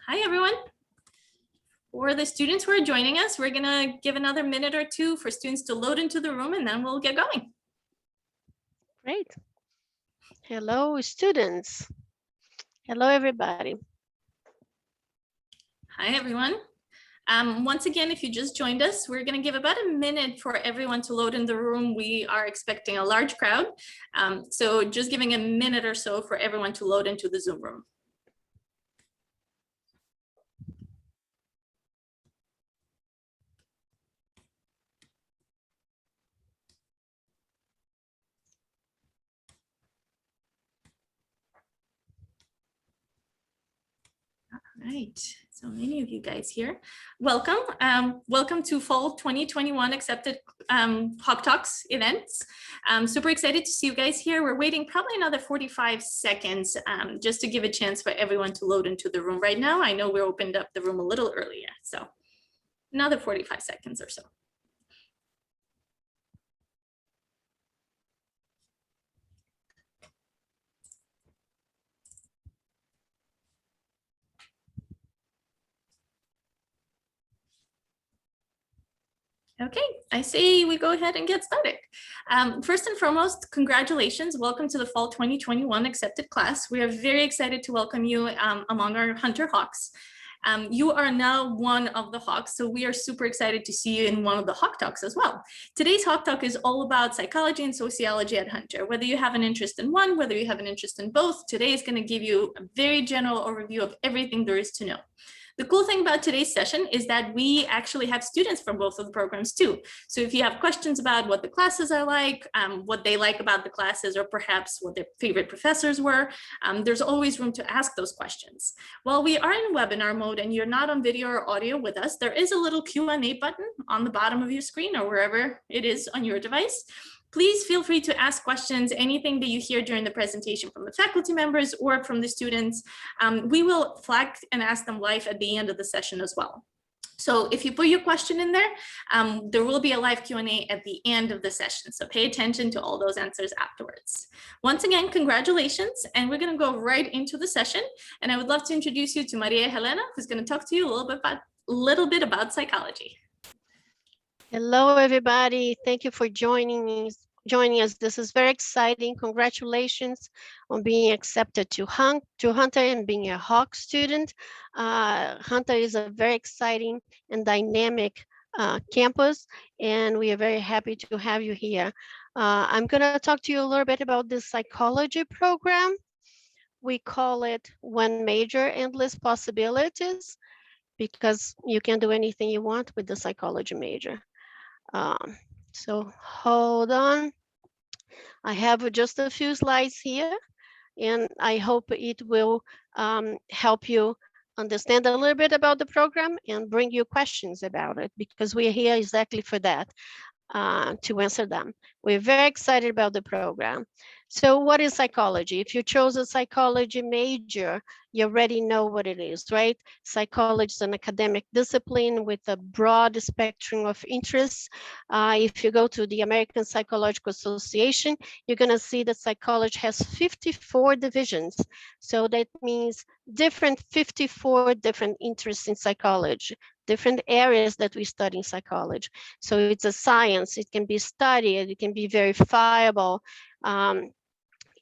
Hi, everyone. For the students who are joining us, we're gonna give another minute or two for students to load into the room and then we'll get going. Great. Hello, students. Hello, everybody. Hi, everyone. Once again, if you just joined us, we're gonna give about a minute for everyone to load in the room. We are expecting a large crowd. So just giving a minute or so for everyone to load into the Zoom room. Right, so many of you guys here. Welcome. Welcome to Fall 2021 Accepted Hawk Talks events. I'm super excited to see you guys here. We're waiting probably another 45 seconds just to give a chance for everyone to load into the room right now. I know we opened up the room a little earlier, so another 45 seconds or so. Okay, I say we go ahead and get started. First and foremost, congratulations. Welcome to the Fall 2021 Accepted class. We are very excited to welcome you among our Hunter Hawks. You are now one of the Hawks, so we are super excited to see you in one of the Hawk Talks as well. Today's Hawk Talk is all about psychology and sociology at Hunter. Whether you have an interest in one, whether you have an interest in both, today is going to give you a very general overview of everything there is to know. The cool thing about today's session is that we actually have students from both of the programs too. So if you have questions about what the classes are like, what they like about the classes, or perhaps what their favorite professors were, there's always room to ask those questions. While we are in webinar mode and you're not on video or audio with us, there is a little Q&A button on the bottom of your screen or wherever it is on your device. Please feel free to ask questions, anything that you hear during the presentation from the faculty members or from the students. We will flag and ask them live at the end of the session as well. So if you put your question in there, there will be a live Q&A at the end of the session. So pay attention to all those answers afterwards. Once again, congratulations. And we're going to go right into the session. And I would love to introduce you to Maria Helena, who's going to talk to you a little bit about psychology. Hello, everybody. Thank you for joining us. This is very exciting. Congratulations on being accepted to Hunter and being a Hawk student. Hunter is a very exciting and dynamic campus, and we are very happy to have you here. I'm going to talk to you a little bit about the psychology program. We call it One Major, Endless Possibilities, because you can do anything you want with the psychology major. So hold on. I have just a few slides here, and I hope it will help you understand a little bit about the program and bring you questions about it, because we are here exactly for that, to answer them. We're very excited about the program. So what is psychology? If you chose a psychology major, you already know what it is, right? Psychology is an academic discipline with a broad spectrum of interests. If you go to the American Psychological Association, you're going to see that psychology has 54 divisions. So that means 54 different interests in psychology, different areas that we study in psychology. So it's a science, it can be studied, it can be verifiable,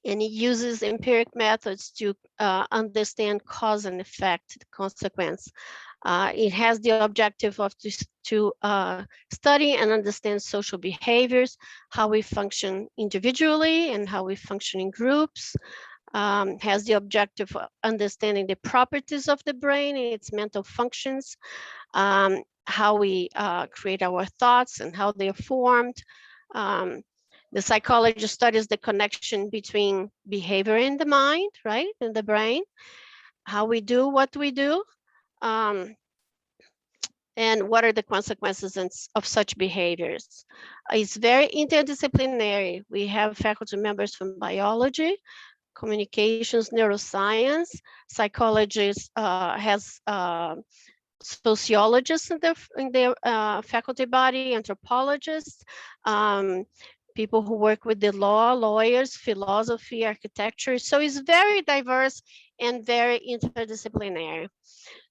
and it uses empiric methods to understand cause and effect, consequence. It has the objective of to study and understand social behaviors, how we function individually and how we function in groups. Has the objective of understanding the properties of the brain and its mental functions, how we create our thoughts and how they are formed. The psychology studies the connection between behavior in the mind, right, in the brain, how we do what we do, and what are the consequences of such behaviors. It's very interdisciplinary. We have faculty members from biology, communications, neuroscience, psychologists, has sociologists in their faculty body, anthropologists, people who work with the law, lawyers, philosophy, architecture. So it's very diverse and very interdisciplinary.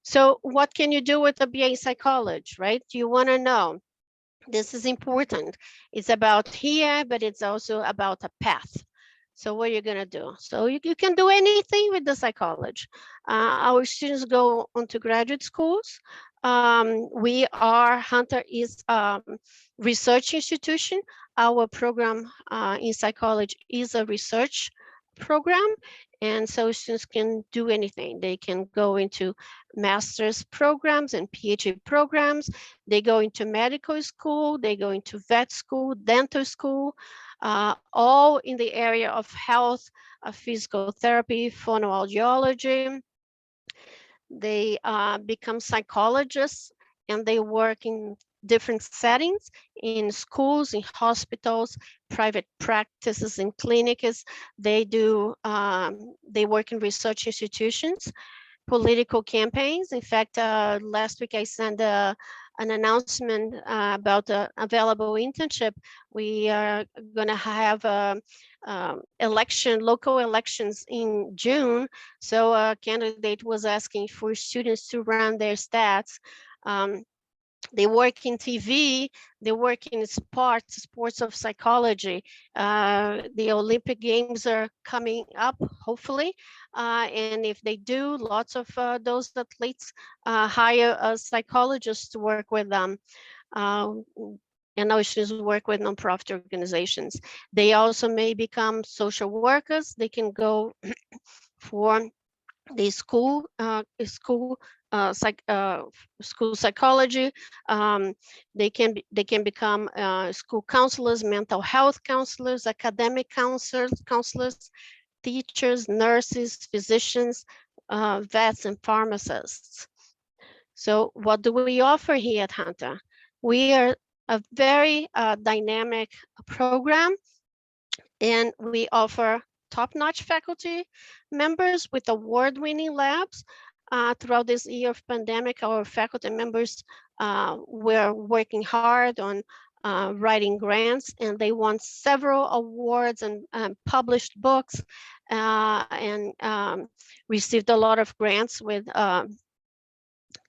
So what can you do with a BA in psychology, right? You want to know. This is important. It's about here, but it's also about a path. So what are you going to do? So you can do anything with the psychology. Our students go on to graduate schools. Hunter is research institution. Our program in psychology is a research program. And so students can do anything. They can go into master's programs and PhD programs. They go into medical school, they go into vet school, dental school, all in the area of health, physical therapy, phonoaudiology. They become psychologists and they work in different settings in schools, in hospitals, private practices, in clinics. They work in research institutions, political campaigns. In fact, last week I sent an announcement about the available internship. We are going to have local elections in June. So a candidate was asking for students to run their stats. Um, they work in TV, they work in sports of psychology. The Olympic Games are coming up, hopefully. And if they do, lots of those athletes hire a psychologist to work with them. Uh, and our students work with nonprofit organizations. They also may become social workers. They can go for the school psychology. They can become school counselors, mental health counselors, academic counselors, teachers, nurses, physicians, vets, and pharmacists. So what do we offer here at Hunter? We are a very dynamic program, and we offer top-notch faculty members with award-winning labs. Throughout this year of pandemic, our faculty members were working hard on writing grants, and they won several awards and published books and received a lot of grants with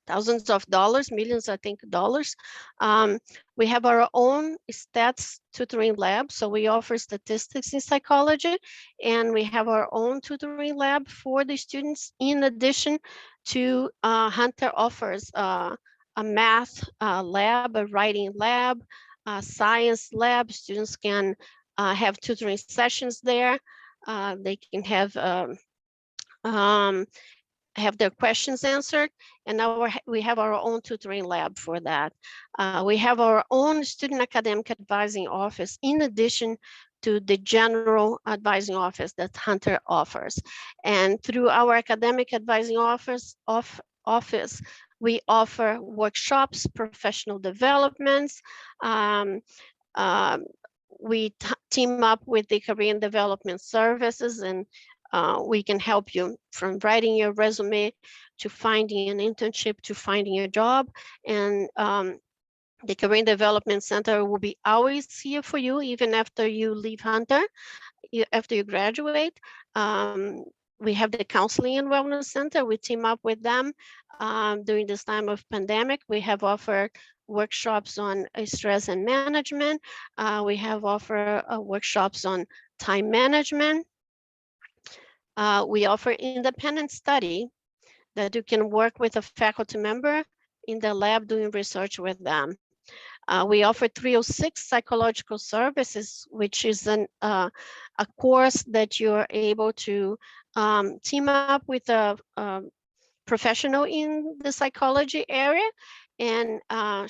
thousands of dollars, millions, I think, dollars. We have our own stats tutoring lab. So we offer statistics in psychology, and we have our own tutoring lab for the students. In addition to Hunter offers a math lab, a writing lab, a science lab. Students can have tutoring sessions there. They can have their questions answered, and we have our own tutoring lab for that. We have our own student academic advising office in addition to the general advising office that Hunter offers. And through our academic advising office, we offer workshops, professional developments. Um, um, we team up with the career development services, and we can help you from writing your resume to finding an internship to finding a job. And the Career Development Center will be always here for you, even after you leave Hunter, after you graduate. We have the Counseling and Wellness Center. We team up with them during this time of pandemic. We have offered workshops on stress and management. We have offered workshops on time management. We offer independent study that you can work with a faculty member in the lab doing research with them. We offer 306 psychological services, which is a course that you're able to team up with a professional in the psychology area and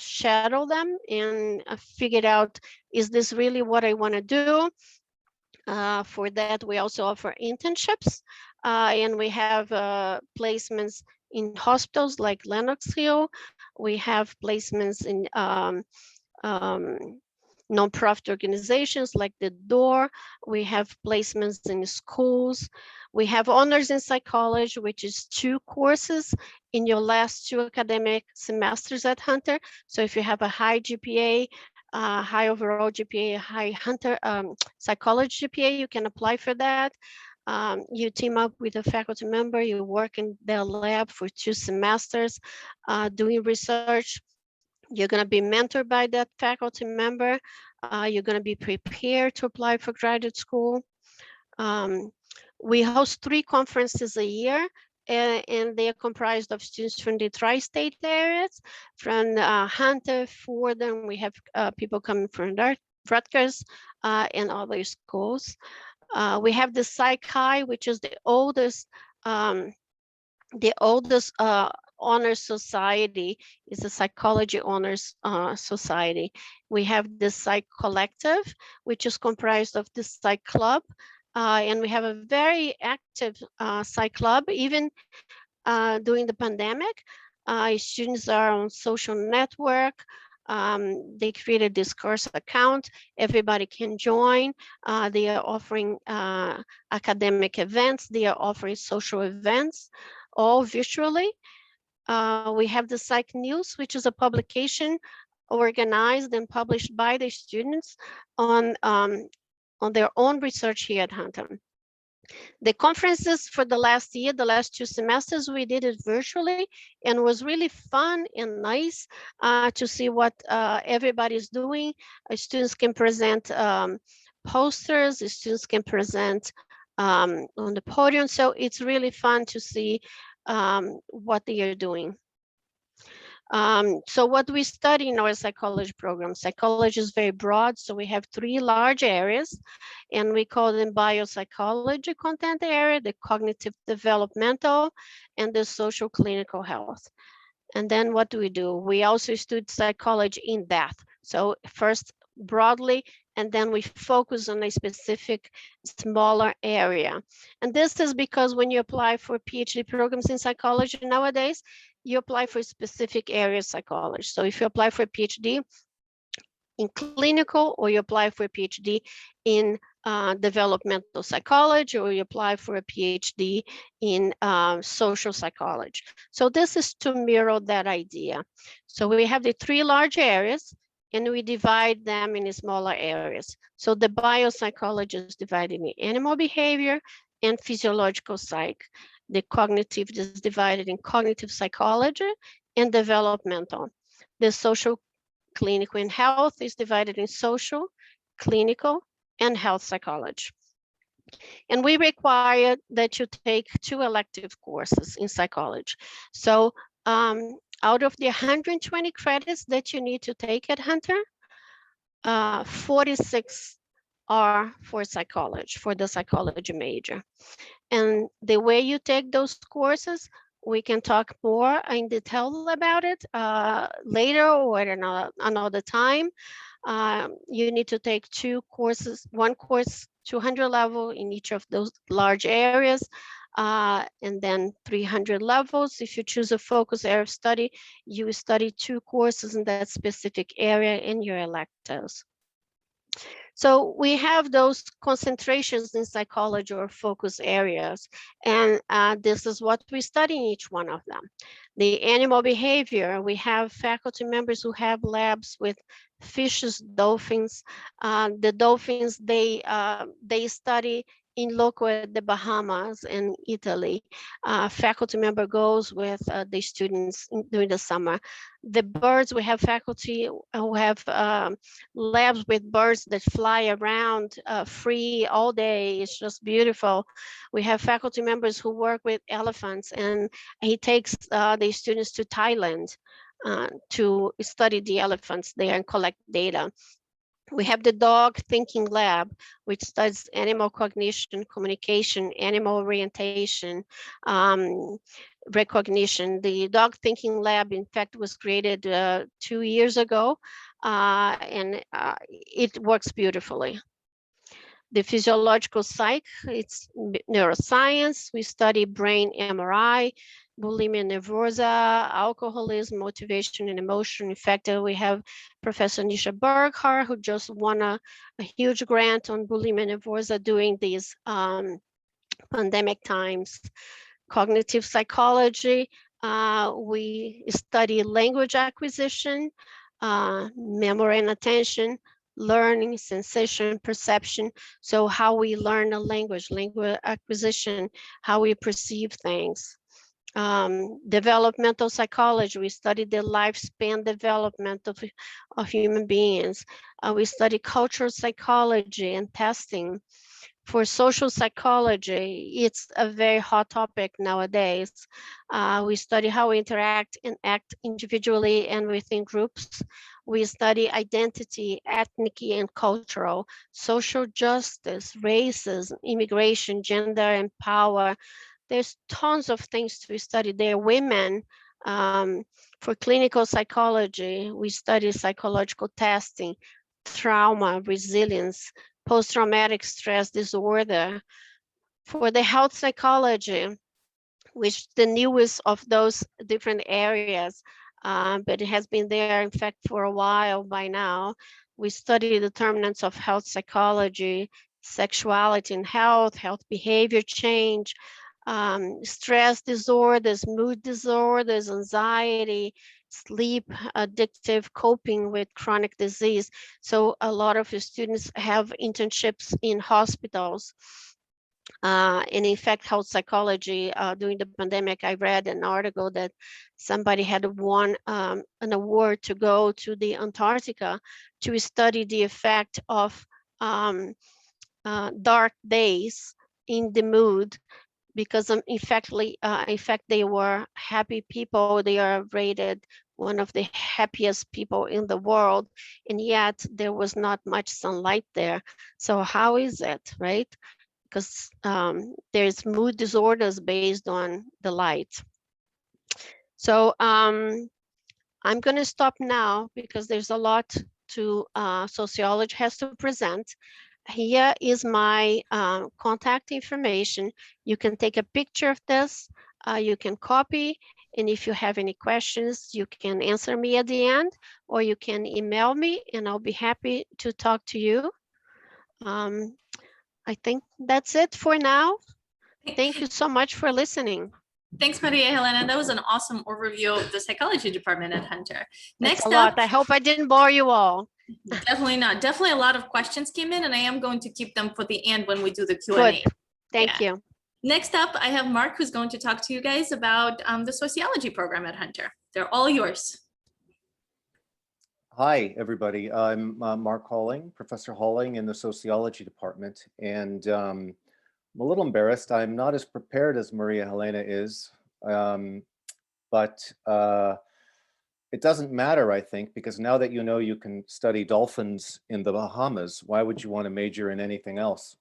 shadow them and figure out, is this really what I want to do? For that, we also offer internships, and we have placements in hospitals like Lenox Hill. We have placements in nonprofit organizations like the Door. We have placements in schools. We have honors in psychology, which is 2 courses in your last 2 academic semesters at Hunter. So if you have a high GPA, high overall GPA, high Hunter psychology GPA, you can apply for that. You team up with a faculty member, you work in their lab for 2 semesters doing research. You're going to be mentored by that faculty member. You're going to be prepared to apply for graduate school. We host 3 conferences a year, and they are comprised of students from the tri-state areas, from Hunter, Fordham. We have people coming from Rutgers and other schools. We have the Psych High, which is the oldest honors society, is a psychology honors society. We have the Psych Collective, which is comprised of the Psych Club, and we have a very active Psych Club, even during the pandemic. Students are on social network. They created this course account. Everybody can join. They are offering academic events. They are offering social events, all virtually. We have the Psych News, which is a publication organized and published by the students on their own research here at Hunter. The conferences for the last year, the last 2 semesters, we did it virtually, and it was really fun and nice to see what everybody's doing. Students can present posters, the students can present on the podium. So it's really fun to see what they are doing. So what we study in our psychology program, psychology is very broad. So we have 3 large areas, and we call them biopsychology content area, the cognitive developmental, and the social clinical health. And then what do? We also study psychology in depth. So first broadly, and then we focus on a specific smaller area. And this is because when you apply for PhD programs in psychology nowadays, you apply for specific areas of psychology. So if you apply for a PhD in clinical, or you apply for a PhD in developmental psychology, or you apply for a PhD in social psychology. So this is to mirror that idea. So we have the 3 large areas, and we divide them in smaller areas. So the biopsychology is divided in animal behavior and physiological psych. The cognitive is divided in cognitive psychology and developmental. The social, clinical, and health is divided in social, clinical, and health psychology. And we require that you take 2 elective courses in psychology. So out of the 120 credits that you need to take at Hunter, 46 are for psychology, for the psychology major. And the way you take those courses, we can talk more in detail about it later or at another time. You need to take 2 courses, 1 course 200 level in each of those large areas, and then 300 levels. If you choose a focus area of study, you study 2 courses in that specific area in your electives. So we have those concentrations in psychology or focus areas, and this is what we study in each one of them. The animal behavior, we have faculty members who have labs with fishes, dolphins. The dolphins, they study in loco at the Bahamas and Italy. Faculty member goes with the students during the summer. The birds, we have faculty who have labs with birds that fly around free all day. It's just beautiful. We have faculty members who work with elephants, and he takes the students to Thailand to study the elephants there and collect data. We have the dog thinking lab, which studies animal cognition, communication, animal orientation, recognition. The dog thinking lab, in fact, was created 2 years ago, and it works beautifully. The physiological psych, it's neuroscience. We study brain MRI, bulimia nervosa, alcoholism, motivation and emotion. In fact, we have Professor Nisha Berghar, who just won a huge grant on bulimia nervosa during these pandemic times. Cognitive psychology, we study language acquisition, memory and attention, learning, sensation, perception. So how we learn a language, language acquisition, how we perceive things. Developmental psychology, we study the lifespan development of human beings. We study cultural psychology and testing. For social psychology, it's a very hot topic nowadays. We study how we interact and act individually and within groups. We study identity, ethnic and cultural, social justice, racism, immigration, gender and power. There's tons of things to study there. Women, for clinical psychology, we study psychological testing, trauma, resilience, post-traumatic stress disorder. For the health psychology, which the newest of those different areas, but it has been there, in fact, for a while by now. We study determinants of health psychology, sexuality and health behavior change, stress disorders, mood disorders, anxiety, sleep, addictive, coping with chronic disease. So a lot of students have internships in hospitals. And in fact, health psychology, during the pandemic, I read an article that somebody had won an award to go to the Antarctica to study the effect of dark days in the mood, because in fact, they were happy people. They are rated one of the happiest people in the world, and yet there was not much sunlight there. So how is it, right? Because there's mood disorders based on the light. So I'm going to stop now because there's a lot to sociology has to present. Here is my contact information. You can take a picture of this, you can copy, and if you have any questions, you can answer me at the end, or you can email me and I'll be happy to talk to you. I think that's it for now. Thank you so much for listening. Thanks, Maria Helena. That was an awesome overview of the psychology department at Hunter. That's Next a lot. up, I hope I didn't bore you all. definitely not. Definitely a lot of questions came in, and I am going to keep them for the end when we do the Q&A. Good. Thank you. Next up, I have Mark, who's going to talk to you guys about the sociology program at Hunter. They're all yours. Hi, everybody. I'm Mark Halling, Professor Halling in the sociology department, and I'm a little embarrassed. I'm not as prepared as Maria Helena is, but it doesn't matter, I think, because now that you know you can study dolphins in the Bahamas, why would you want to major in anything else?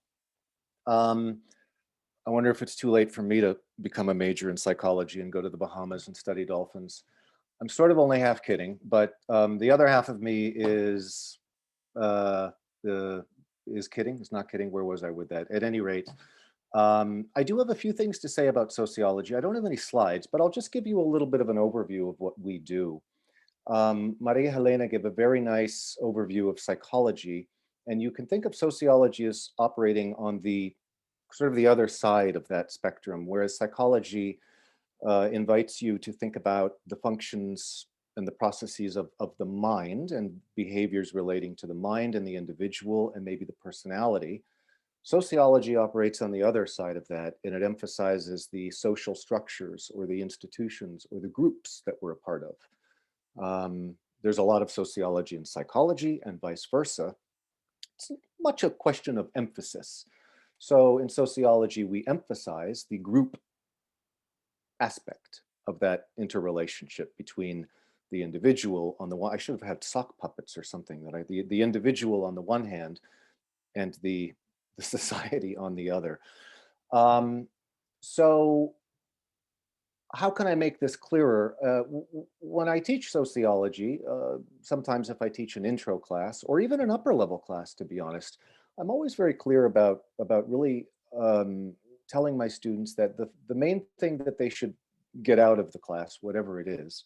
I wonder if it's too late for me to become a major in psychology and go to the Bahamas and study dolphins. I'm sort of only half kidding, but the other half of me is kidding. Is not kidding. Where was I with that? At any rate, I do have a few things to say about sociology. I don't have any slides, but I'll just give you a little bit of an overview of what we do. Maria Helena gave a very nice overview of psychology, and you can think of sociology as operating on the sort of the other side of that spectrum, whereas psychology invites you to think about the functions and the processes of the mind and behaviors relating to the mind and the individual and maybe the personality. Sociology operates on the other side of that, and it emphasizes the social structures or the institutions or the groups that we're a part of. There's a lot of sociology in psychology and vice versa. It's much a question of emphasis. So in sociology, we emphasize the group aspect of that interrelationship between the individual on the one, I should have had sock puppets or something, that the individual on the one hand and the society on the other. So how can I make this clearer? When I teach sociology, sometimes if I teach an intro class or even an upper level class, to be honest, I'm always very clear about really telling my students that the main thing that they should get out of the class, whatever it is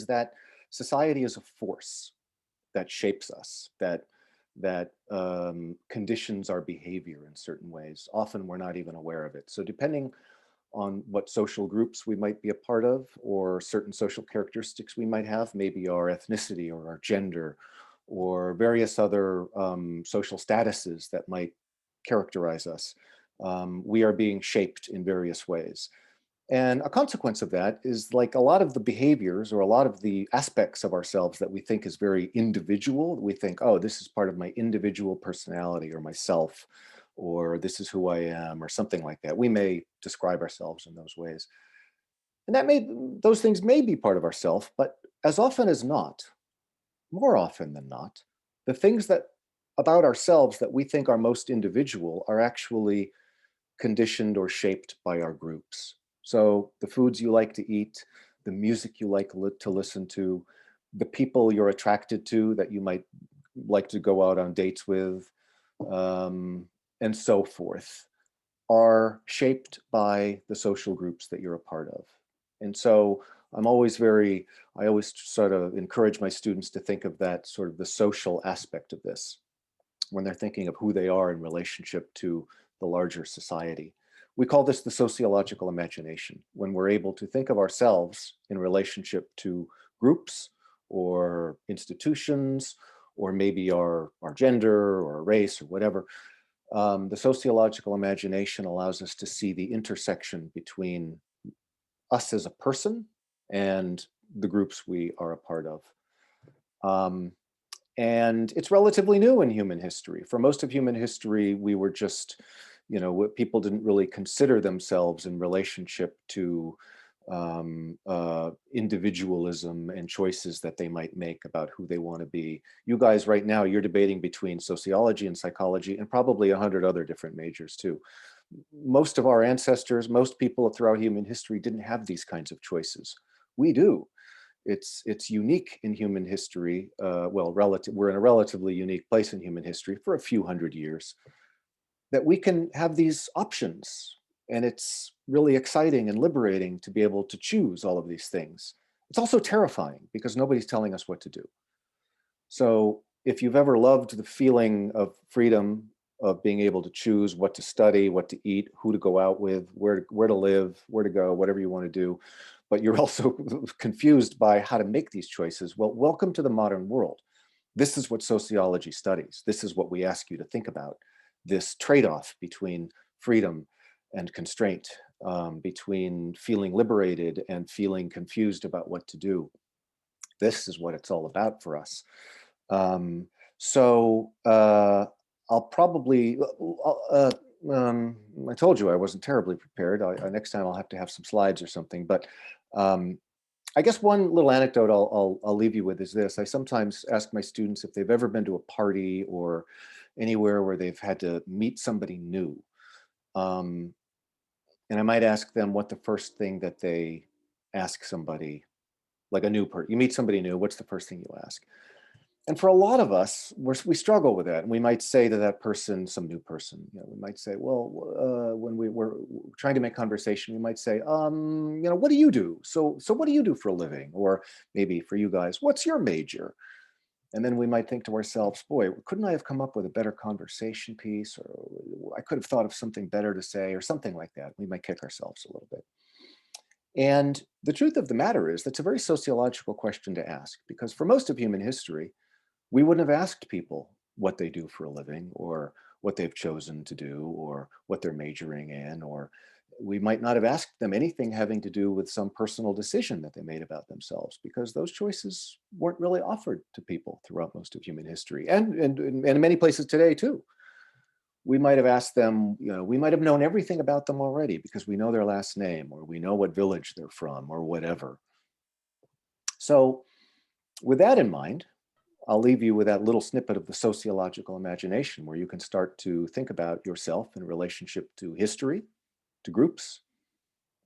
that society is a force that shapes us, that conditions our behavior in certain ways. Often we're not even aware of it. So depending on what social groups we might be a part of, or certain social characteristics we might have, maybe our ethnicity or our gender, or various other social statuses that might characterize us. We are being shaped in various ways. And a consequence of that is, like, a lot of the behaviors or a lot of the aspects of ourselves that we think is very individual, we think, oh, this is part of my individual personality or myself, or this is who I am, or something like that. We may describe ourselves in those ways. And those things may be part of ourself, but as often as not, more often than not, the things that about ourselves that we think are most individual are actually conditioned or shaped by our groups. So the foods you like to eat, the music you like to listen to, the people you're attracted to that you might like to go out on dates with, and so forth, are shaped by the social groups that you're a part of. And so I always sort of encourage my students to think of that sort of the social aspect of this when they're thinking of who they are in relationship to the larger society. We call this the sociological imagination, when we're able to think of ourselves in relationship to groups or institutions, or maybe our gender or race or whatever. The sociological imagination allows us to see the intersection between us as a person and the groups we are a part of. And it's relatively new in human history. For most of human history, we were just, people didn't really consider themselves in relationship to individualism and choices that they might make about who they want to be. You guys right now, you're debating between sociology and psychology and probably 100 other different majors too. Most of our ancestors, most people throughout human history didn't have these kinds of choices. We do. It's unique in human history. We're in a relatively unique place in human history for a few hundred years that we can have these options. And it's really exciting and liberating to be able to choose all of these things. It's also terrifying because nobody's telling us what to do. So if you've ever loved the feeling of freedom, of being able to choose what to study, what to eat, who to go out with, where to live, where to go, whatever you want to do, but you're also confused by how to make these choices, well, welcome to the modern world. This is what sociology studies. This is what we ask you to think about. This trade-off between freedom and constraint, between feeling liberated and feeling confused about what to do. This is what it's all about for us. I'll probably, I told you I wasn't terribly prepared. Next time I'll have to have some slides or something, but I guess one little anecdote I'll leave you with is this. I sometimes ask my students if they've ever been to a party or anywhere where they've had to meet somebody new. And I might ask them what the first thing that they ask somebody, like a new person, you meet somebody new, what's the first thing you ask? And for a lot of us, we struggle with that. And we might say to that person, some new person, we might say, well, when we were trying to make conversation, we might say, what do you do? So what do you do for a living? Or maybe for you guys, what's your major? And then we might think to ourselves, boy, couldn't I have come up with a better conversation piece? Or I could have thought of something better to say or something like that. We might kick ourselves a little bit. And the truth of the matter is that's a very sociological question to ask, because for most of human history, we wouldn't have asked people what they do for a living or what they've chosen to do or what they're majoring in, or we might not have asked them anything having to do with some personal decision that they made about themselves, because those choices weren't really offered to people throughout most of human history and in many places today too. We might have asked them, we might have known everything about them already because we know their last name or we know what village they're from or whatever. So with that in mind, I'll leave you with that little snippet of the sociological imagination where you can start to think about yourself in relationship to history, to groups,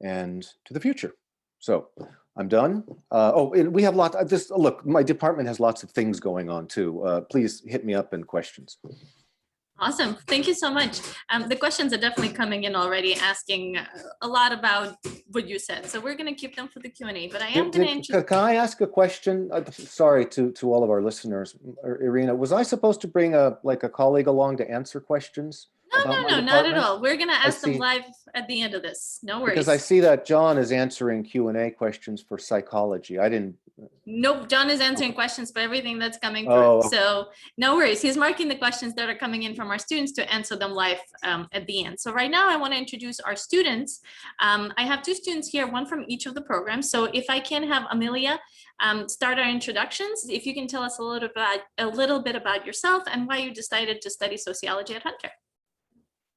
and to the future. So I'm done. And we have look, my department has lots of things going on too. Please hit me up in questions. Awesome. Thank you so much. The questions are definitely coming in already, asking a lot about what you said. So we're going to keep them for the Q&A, but I am going to... Can I ask a question? Sorry to all of our listeners. Irina, was I supposed to bring a colleague along to answer questions? No, about no, my no, not at department? all. We're gonna ask them see. live at the end of this. No Because I worries. see that John is answering Q&A questions for psychology. I didn't. Nope, John is answering questions for everything that's coming through. Oh, So no worries. He's marking the questions that are coming in from our students to answer them live at the end. So right now I want to introduce our students. I have two students here, one from each of the programs. So if I can have Amelia start our introductions, if you can tell us a little bit about yourself and why you decided to study sociology at Hunter.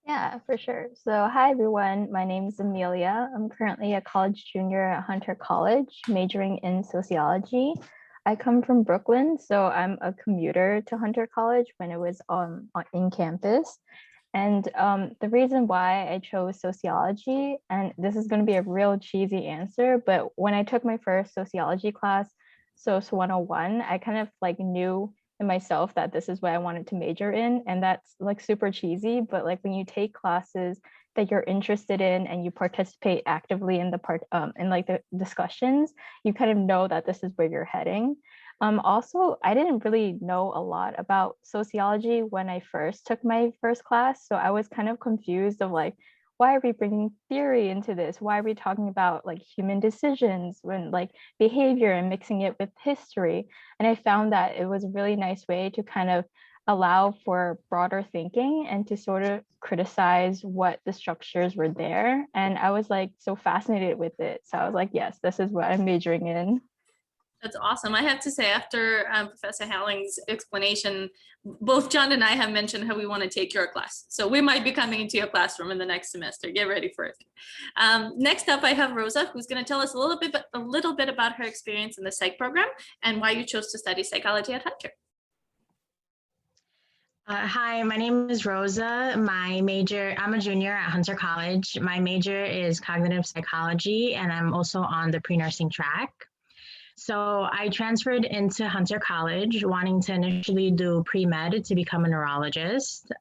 Yeah, for sure. So hi, everyone. My name is Amelia. I'm currently a college junior at Hunter College, majoring in sociology. I come from Brooklyn, so I'm a commuter to Hunter College when it was in campus. And the reason why I chose sociology, and this is going to be a real cheesy answer, but when I took my first sociology class, Soc 101, I kind of like knew in myself that this is what I wanted to major in. And that's like super cheesy, but like when you take classes that you're interested in and you participate actively in in like the discussions, you kind of know that this is where you're heading. Also, I didn't really know a lot about sociology when I first took my first class. So I was kind of confused of like, why are we bringing theory into this? Why are we talking about like human decisions when like behavior and mixing it with history? And I found that it was a really nice way to kind of allow for broader thinking and to sort of criticize what the structures were there. And I was like so fascinated with it. So I was like, yes, this is what I'm majoring in. That's awesome. I have to say, after Professor Halling's explanation, both John and I have mentioned how we want to take your class. So we might be coming into your classroom in the next semester. Get ready for it. Next up, I have Rosa, who's going to tell us a little bit about her experience in the psych program and why you chose to study psychology at Hunter. Hi, my name is Rosa. I'm a junior at Hunter College. My major is cognitive psychology, and I'm also on the pre-nursing track. So I transferred into Hunter College wanting to initially do pre-med to become a neurologist.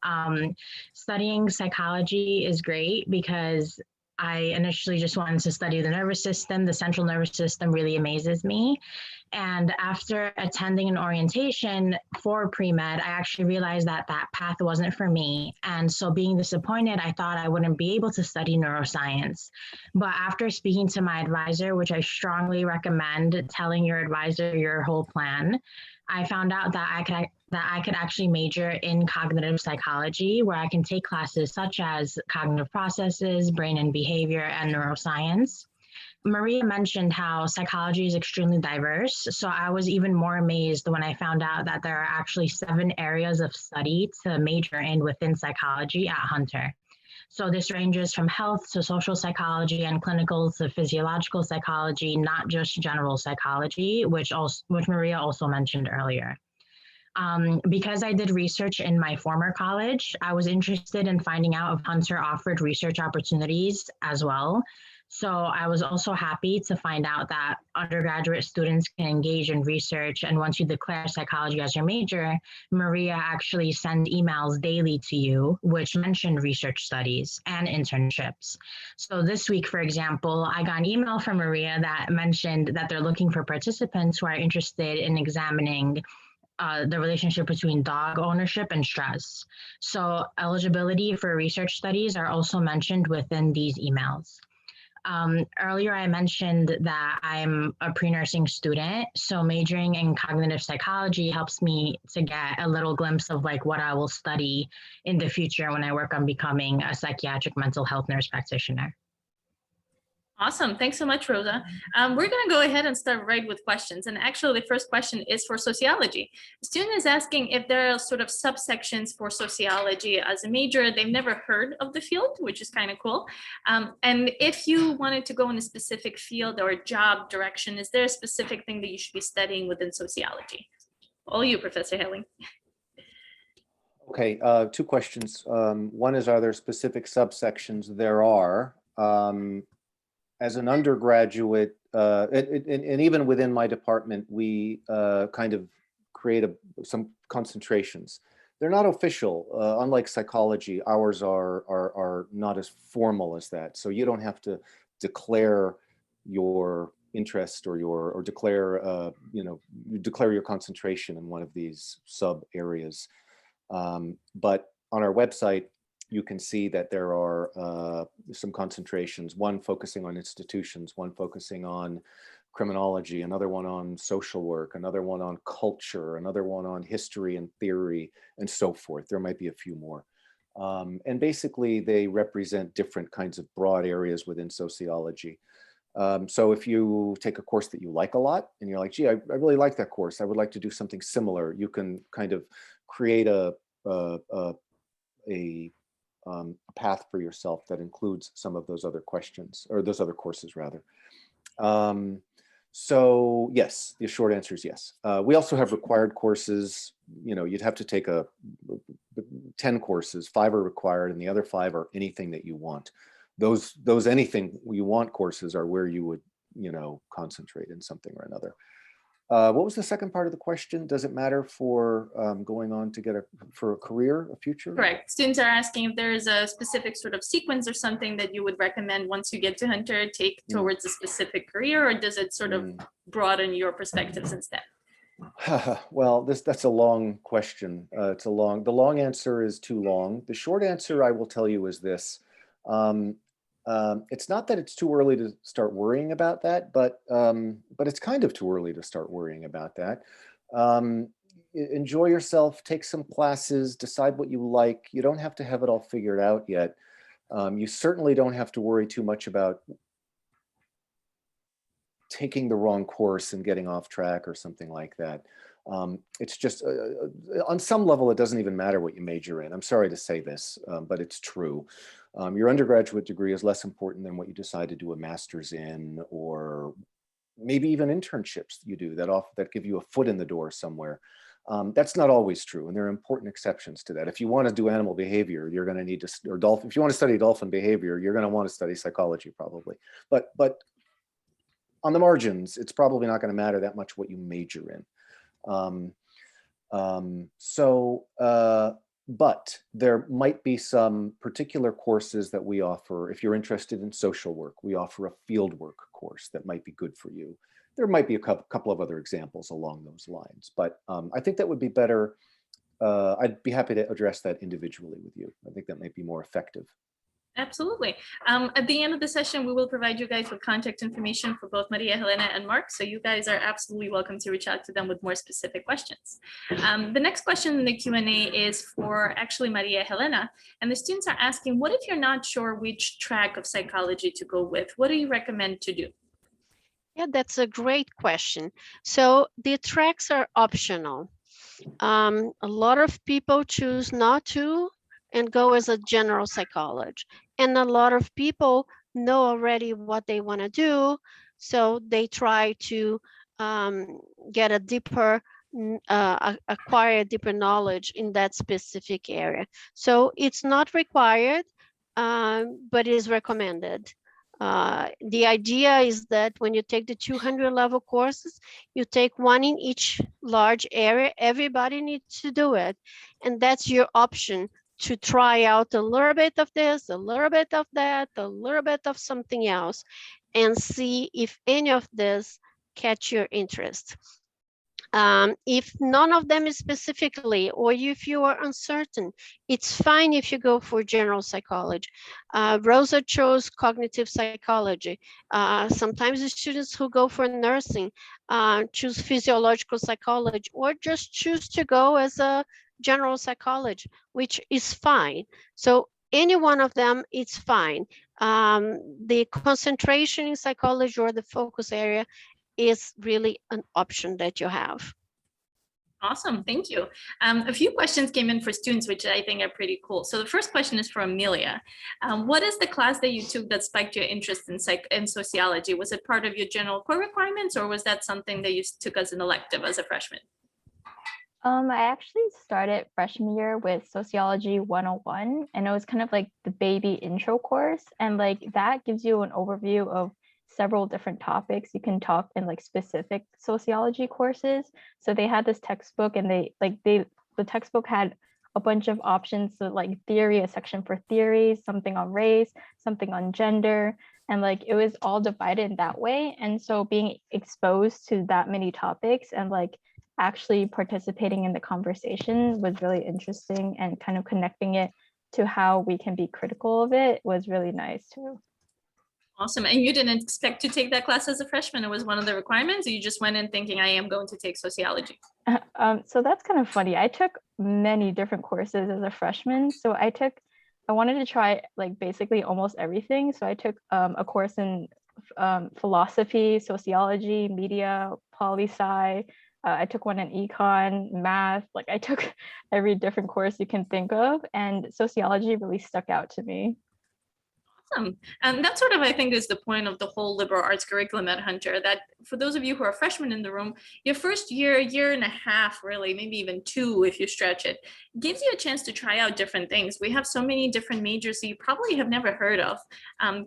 Studying psychology is great because I initially just wanted to study the nervous system. The central nervous system really amazes me. And after attending an orientation for pre-med, I actually realized that that path wasn't for me. And so being disappointed, I thought I wouldn't be able to study neuroscience. But after speaking to my advisor, which I strongly recommend telling your advisor your whole plan, I found out that I could actually major in cognitive psychology, where I can take classes such as cognitive processes, brain and behavior, and neuroscience. Maria mentioned how psychology is extremely diverse, so I was even more amazed when I found out that there are actually 7 areas of study to major in within psychology at Hunter. So this ranges from health to social psychology and clinical to physiological psychology, not just general psychology, which Maria also mentioned earlier. Because I did research in my former college, I was interested in finding out if Hunter offered research opportunities as well. So I was also happy to find out that undergraduate students can engage in research. And once you declare psychology as your major, Maria actually sends emails daily to you, which mention research studies and internships. So this week, for example, I got an email from Maria that mentioned that they're looking for participants who are interested in examining the relationship between dog ownership and stress. So eligibility for research studies are also mentioned within these emails. Earlier, I mentioned that I'm a pre-nursing student, so majoring in cognitive psychology helps me to get a little glimpse of like what I will study in the future when I work on becoming a psychiatric mental health nurse practitioner. Awesome. Thanks so much, Rosa. We're going to go ahead and start right with questions. And actually, the first question is for sociology. The student is asking if there are sort of subsections for sociology as a major. They've never heard of the field, which is kind of cool. And if you wanted to go in a specific field or job direction, is there a specific thing that you should be studying within sociology? All you, Professor Helling. Okay, 2 questions. One is, are there specific subsections? There are. As an undergraduate, and even within my department, we kind of create some concentrations. They're not official. Unlike psychology, ours are not as formal as that. So you don't have to declare your interest or declare you declare your concentration in one of these sub areas. But on our website, you can see that there are some concentrations, one focusing on institutions, one focusing on criminology, another one on social work, another one on culture, another one on history and theory, and so forth. There might be a few more. And basically they represent different kinds of broad areas within sociology. So if you take a course that you like a lot and you're like, gee, I really like that course, I would like to do something similar, you can kind of create a path for yourself that includes some of those other questions, or those other courses rather. So yes, the short answer is yes. We also have required courses. You know, you'd have to take 10 courses, 5 are required and the other 5 are anything that you want. Those anything you want courses are where you would, you know, concentrate in something or another. What was the second part of the question? Does it matter for going on to get for a career, a future? Correct. Students are asking if there is a specific sort of sequence or something that you would recommend once you get to Hunter take towards a specific career, or does it sort of broaden your perspectives instead? Well, that's a long question. The long answer is too long. The short answer I will tell you is this. It's not that it's too early to start worrying about that, but it's kind of too early to start worrying about that. Enjoy yourself, take some classes, decide what you like. You don't have to have it all figured out yet. You certainly don't have to worry too much about taking the wrong course and getting off track or something like that. It's just, on some level, it doesn't even matter what you major in. I'm sorry to say this, but it's true. Your undergraduate degree is less important than what you decide to do a master's in, or maybe even internships you do that give you a foot in the door somewhere. That's not always true, and there are important exceptions to that. If you want to do animal behavior, you're going to need to, if you want to study dolphin behavior, you're going to want to study psychology probably. But on the margins, it's probably not going to matter that much what you major in. But there might be some particular courses that we offer. If you're interested in social work, we offer a fieldwork course that might be good for you. There might be a couple of other examples along those lines, but I think that would be better. I'd be happy to address that individually with you. I think that might be more effective. Absolutely. At the end of the session, we will provide you guys with contact information for both Maria Helena and Mark. So you guys are absolutely welcome to reach out to them with more specific questions. The next question in the Q&A is for actually Maria Helena. And the students are asking, what if you're not sure which track of psychology to go with? What do you recommend to do? Yeah, that's a great question. So the tracks are optional. A lot of people choose not to and go as a general psychologist. And a lot of people know already what they want to do, so they try to get a deeper, acquire deeper knowledge in that specific area. So it's not required, but it is recommended. The idea is that when you take the 200 level courses, you take one in each large area. Everybody needs to do it. And that's your option to try out a little bit of this, a little bit of that, a little bit of something else, and see if any of this catch your interest. If none of them is specifically, or if you are uncertain, it's fine if you go for general psychology. Rosa chose cognitive psychology. Sometimes the students who go for nursing choose physiological psychology, or just choose to go as a general psychology, which is fine. So any one of them, it's fine. The concentration in psychology or the focus area is really an option that you have. Awesome, thank you. A few questions came in for students, which I think are pretty cool. So the first question is for Amelia. What is the class that you took that spiked your interest in sociology? Was it part of your general core requirements, or was that something that you took as an elective as a freshman? I actually started freshman year with Sociology 101, and it was kind of like the baby intro course. And like that gives you an overview of several different topics you can talk in like specific sociology courses. So they had this textbook, and the textbook had a bunch of options. So like theory, a section for theories, something on race, something on gender, and like it was all divided in that way. And so being exposed to that many topics and like actually participating in the conversation was really interesting, and kind of connecting it to how we can be critical of it was really nice too. Awesome. And you didn't expect to take that class as a freshman? It was one of the requirements, or you just went in thinking I am going to take sociology? So that's kind of funny. I took many different courses as a freshman. So I wanted to try like basically almost everything. So I took a course in philosophy, sociology, media, poli-sci. I took one in econ, math. Like I took every different course you can think of, and sociology really stuck out to me. Awesome. And that sort of, I think, is the point of the whole liberal arts curriculum at Hunter, that for those of you who are freshmen in the room, your first year, year and a half, really, maybe even 2 if you stretch it, gives you a chance to try out different things. We have so many different majors that you probably have never heard of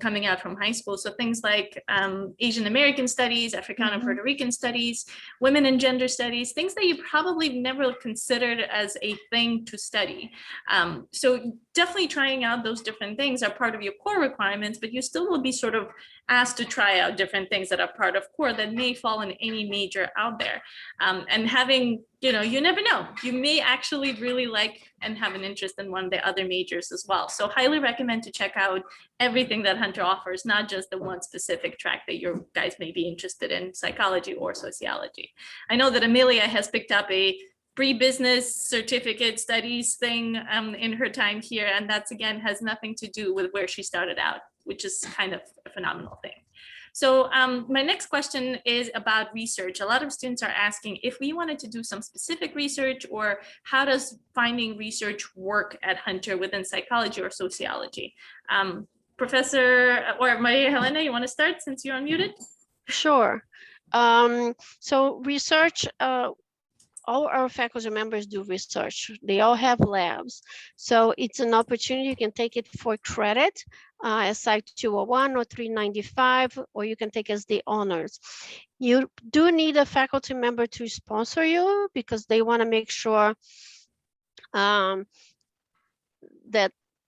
coming out from high school. So things like Asian American studies, Africana Puerto Rican studies, women and gender studies, things that you probably never considered as a thing to study. So definitely trying out those different things are part of your core requirements, but you still will be sort of asked to try out different things that are part of core that may fall in any major out there. And having, you never know, you may actually really like and have an interest in one of the other majors as well. So highly recommend to check out everything that Hunter offers, not just the one specific track that you guys may be interested in, psychology or sociology. I know that Amelia has picked up a pre-business certificate studies thing in her time here. And that's, again, has nothing to do with where she started out, which is kind of a phenomenal thing. So my next question is about research. A lot of students are asking if we wanted to do some specific research, or how does finding research work at Hunter within psychology or sociology? Professor or Maria Helena, you want to start since you're unmuted? Sure. So research, all our faculty members do research. They all have labs. So it's an opportunity. You can take it for credit as Psych 201 or 395, or you can take as the honors. You do need a faculty member to sponsor you because they want to make sure that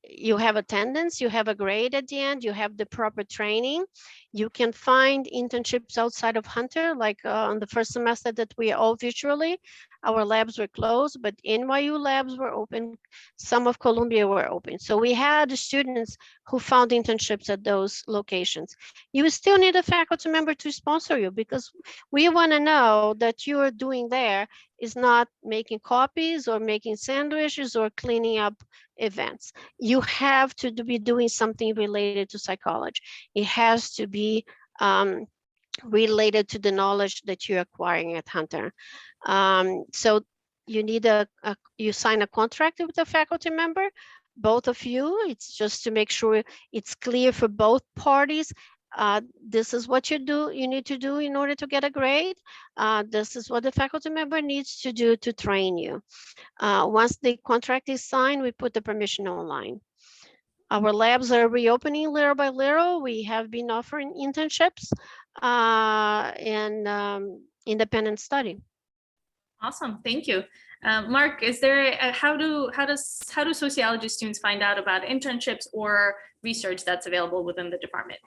you have attendance, you have a grade at the end, you have the proper training. You can find internships outside of Hunter, like on the first semester that we are all virtually, our labs were closed, but NYU labs were open. Some of Columbia were open. So we had students who found internships at those locations. You still need a faculty member to sponsor you because we want to know that you are doing there is not making copies or making sandwiches or cleaning up events. You have to be doing something related to psychology. It has to be related to the knowledge that you're acquiring at Hunter. So you need you sign a contract with a faculty member, both of you. It's just to make sure it's clear for both parties. This is what you need to do in order to get a grade. This is what the faculty member needs to do to train you. Once the contract is signed, we put the permission online. Our labs are reopening little by little. We have been offering internships and independent study. Awesome, thank you. Mark, is there how do sociology students find out about internships or research that's available within the department?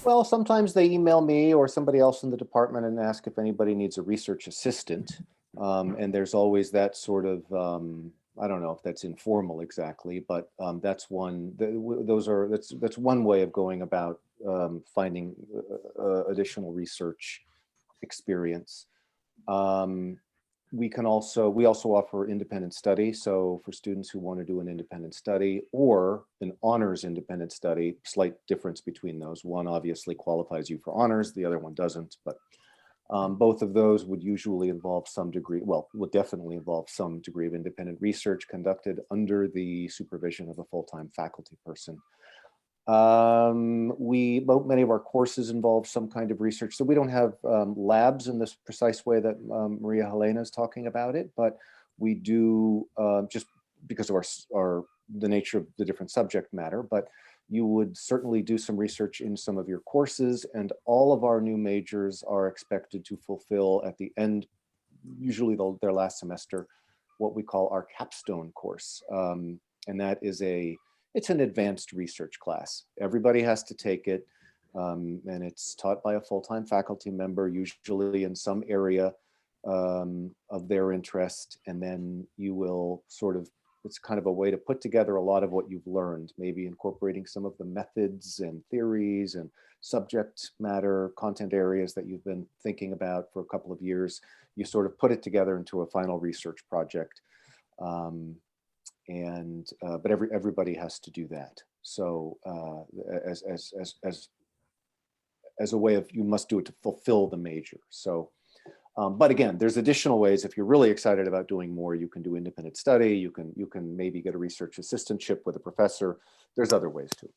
Well, sometimes they email me or somebody else in the department and ask if anybody needs a research assistant. And there's always that sort of, I don't know if that's informal exactly, but that's one, that's one way of going about finding additional research experience. We also offer independent study. So for students who want to do an independent study or an honors independent study, slight difference between those. One obviously qualifies you for honors, the other one doesn't, but both of those would usually involve some degree, well, would definitely involve some degree of independent research conducted under the supervision of a full-time faculty person. Many of our courses involve some kind of research. So we don't have labs in this precise way that Maria Helena is talking about it, but we do just because of the nature of the different subject matter, but you would certainly do some research in some of your courses, and all of our new majors are expected to fulfill at the end, usually their last semester, what we call our capstone course. And that is it's an advanced research class. Everybody has to take it, and it's taught by a full-time faculty member, usually in some area of their interest, and then you will sort of it's kind of a way to put together a lot of what you've learned, maybe incorporating some of the methods and theories and subject matter content areas that you've been thinking about for a couple of years. You sort of put it together into a final research project. But everybody has to do that. So as a way of, you must do it to fulfill the major. So, but again, there's additional ways. If you're really excited about doing more, you can do independent study. You can maybe get a research assistantship with a professor. There's other ways too.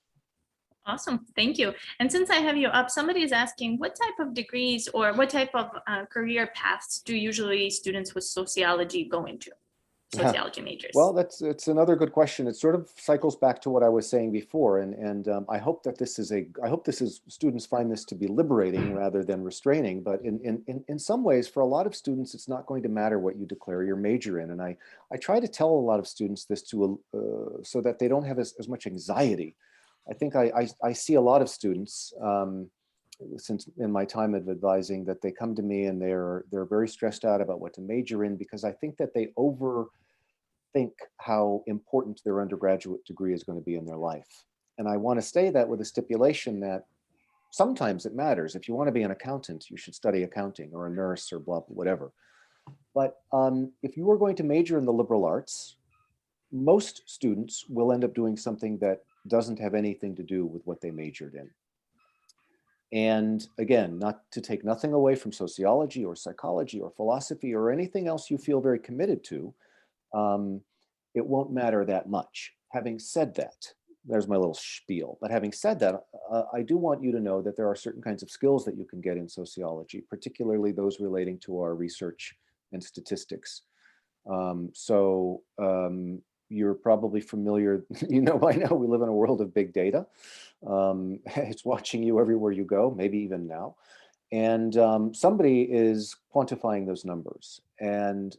Awesome, thank you. And since I have you up, somebody is asking what type of degrees or what type of career paths do usually students with sociology go into? Sociology majors. Well, it's another good question. It sort of cycles back to what I was saying before, and I hope that students find this to be liberating rather than restraining. But in some ways, for a lot of students, it's not going to matter what you declare your major in. And I try to tell a lot of students this so that they don't have as much anxiety. I think I see a lot of students since in my time of advising that they come to me and they're very stressed out about what to major in, because I think that they overthink how important their undergraduate degree is going to be in their life. And I want to say that with a stipulation that sometimes it matters. If you want to be an accountant, you should study accounting, or a nurse, or blah, whatever. But if you are going to major in the liberal arts, most students will end up doing something that doesn't have anything to do with what they majored in. And again, not to take nothing away from sociology or psychology or philosophy or anything else you feel very committed to, it won't matter that much. Having said that, there's my little spiel. But having said that, I do want you to know that there are certain kinds of skills that you can get in sociology, particularly those relating to our research and statistics. You're probably familiar, by now we live in a world of big data. It's watching you everywhere you go, maybe even now. And somebody is quantifying those numbers. And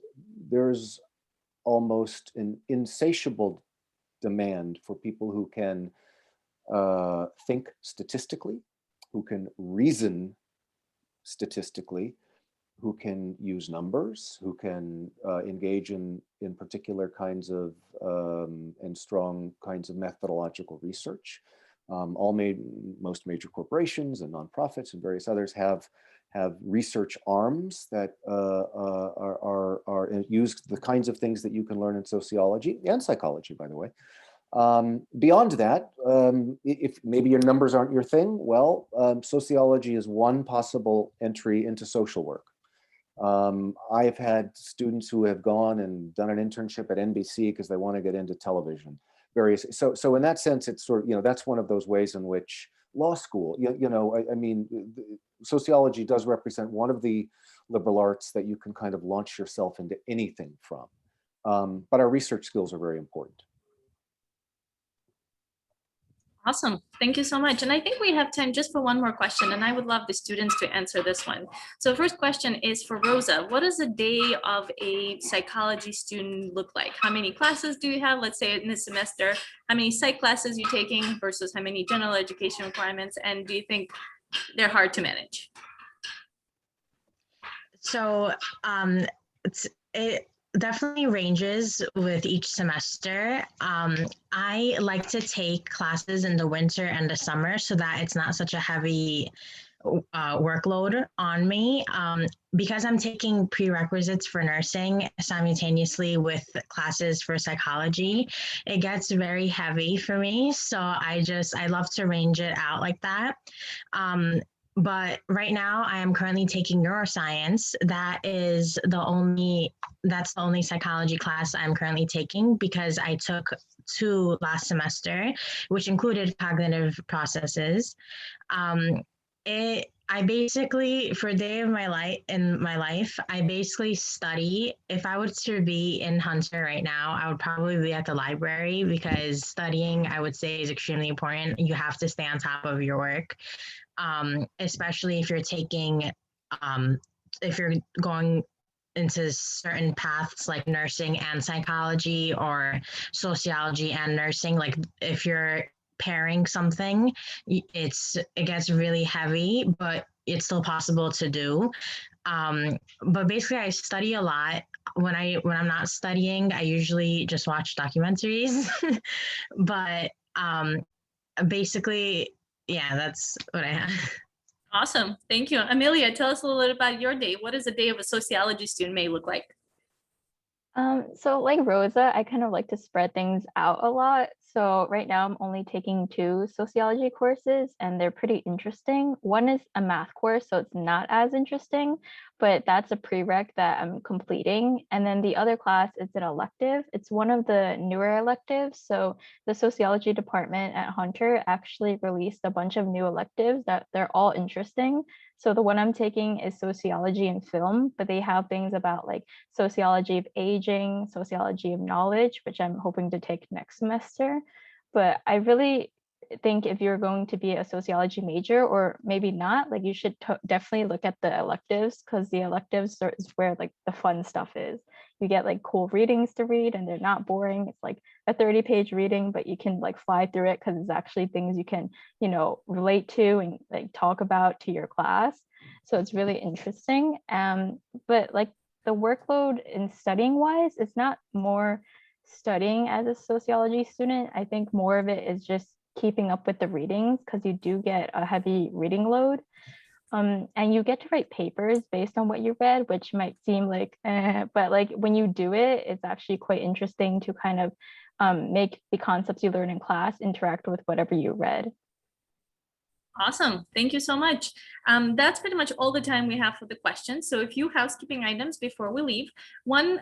there's almost an insatiable demand for people who can think statistically, who can reason statistically, who can use numbers, who can engage in particular kinds of and strong kinds of methodological research. Most major corporations and nonprofits and various others have research arms that are use the kinds of things that you can learn in sociology and psychology, by the way. Beyond that, if maybe your numbers aren't your thing, well, sociology is one possible entry into social work. I've had students who have gone and done an internship at NBC because they want to get into television. So in that sense, it's sort of, that's one of those ways in which law school, sociology does represent one of the liberal arts that you can kind of launch yourself into anything from. But our research skills are very important. Awesome, thank you so much. And I think we have time just for one more question, and I would love the students to answer this one. So first question is for Rosa. What does a day of a psychology student look like? How many classes do you have, let's say in this semester? How many psych classes are you taking versus how many general education requirements? And do you think they're hard to manage? So it definitely ranges with each semester. I like to take classes in the winter and the summer so that it's not such a heavy workload on me. Because I'm taking prerequisites for nursing simultaneously with classes for psychology, it gets very heavy for me. So I love to range it out like that. But right now I am currently taking neuroscience. That's the only psychology class I'm currently taking because I took 2 last semester, which included cognitive processes. I basically, for a day of my life, I basically study. If I were to be in Hunter right now, I would probably be at the library because studying, I would say, is extremely important. You have to stay on top of your work. Especially if you're if you're going into certain paths like nursing and psychology or sociology and nursing, like if you're pairing something, it gets really heavy, but it's still possible to do. But basically I study a lot. when I'm not studying, I usually just watch documentaries. But basically, yeah, that's what I have. Awesome. Thank you. Amelia, tell us a little bit about your day. What does a day of a sociology student may look like? So like Rosa, I kind of like to spread things out a lot. So right now I'm only taking 2 sociology courses and they're pretty interesting. One is a math course, so it's not as interesting, but that's a prereq that I'm completing. And then the other class is an elective. It's one of the newer electives. So the sociology department at Hunter actually released a bunch of new electives that they're all interesting. So the one I'm taking is sociology and film, but they have things about like sociology of aging, sociology of knowledge, which I'm hoping to take next semester. But I really think if you're going to be a sociology major, or maybe not, like you should definitely look at the electives, because the electives is where like the fun stuff is. You get like cool readings to read and they're not boring. It's like a 30-page reading, but you can like fly through it because it's actually things you can, you know, relate to and like talk about to your class. So it's really interesting. But like the workload in studying wise, it's not more studying as a sociology student. I think more of it is just keeping up with the readings, because you do get a heavy reading load. And you get to write papers based on what you read, which might seem like, but like when you do it, it's actually quite interesting to kind of make the concepts you learn in class interact with whatever you read. Awesome. Thank you so much. That's pretty much all the time we have for the questions. So a few housekeeping items before we leave. One,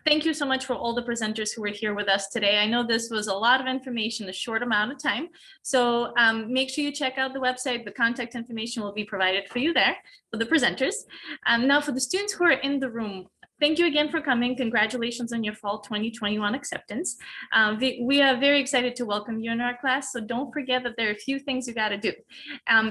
thank you so much for all the presenters who were here with us today. I know this was a lot of information, a short amount of time. So make sure you check out the website. The contact information will be provided for you there for the presenters. Now for the students who are in the room, thank you again for coming. Congratulations on your fall 2021 acceptance. We are very excited to welcome you in our class, so don't forget that there are a few things you got to do.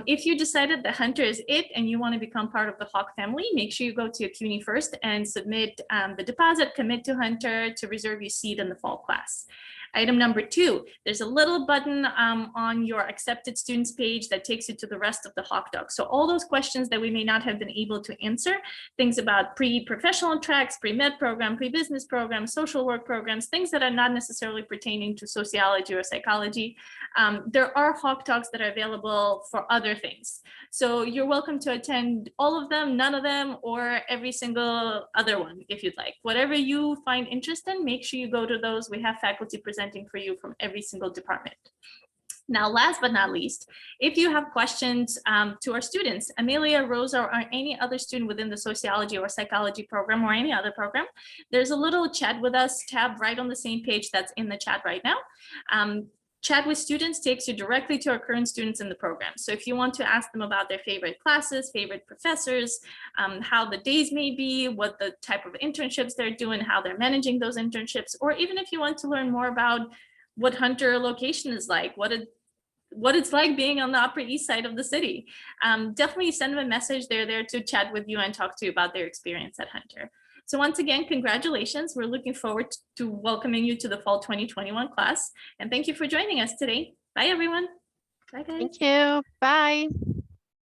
If you decided that Hunter is it and you want to become part of the Hawk family, make sure you go to CUNY first and submit the deposit, commit to Hunter to reserve your seat in the fall class. Item number 2, there's a little button on your accepted students page that takes you to the rest of the Hawk Docs. So all those questions that we may not have been able to answer, things about pre-professional tracks, pre-med program, pre-business programs, social work programs, things that are not necessarily pertaining to sociology or psychology, there are Hawk Talks that are available for other things. So you're welcome to attend all of them, none of them, or every single other one if you'd like. Whatever you find interest in, make sure you go to those. We have faculty presenting for you from every single department. Now, last but not least, if you have questions to our students, Amelia, Rosa, or any other student within the sociology or psychology program or any other program, there's a little chat with us tab right on the same page that's in the chat right now. Chat with students takes you directly to our current students in the program. So if you want to ask them about their favorite classes, favorite professors, how the days may be, what the type of internships they're doing, how they're managing those internships, or even if you want to learn more about what Hunter location is like, what it's like being on the Upper East Side of the city, definitely send them a message. They're there to chat with you and talk to you about their experience at Hunter. So once again, congratulations. We're looking forward to welcoming you to the fall 2021 class. And thank you for joining us today. Bye, everyone. Bye, guys. Thank you. Bye.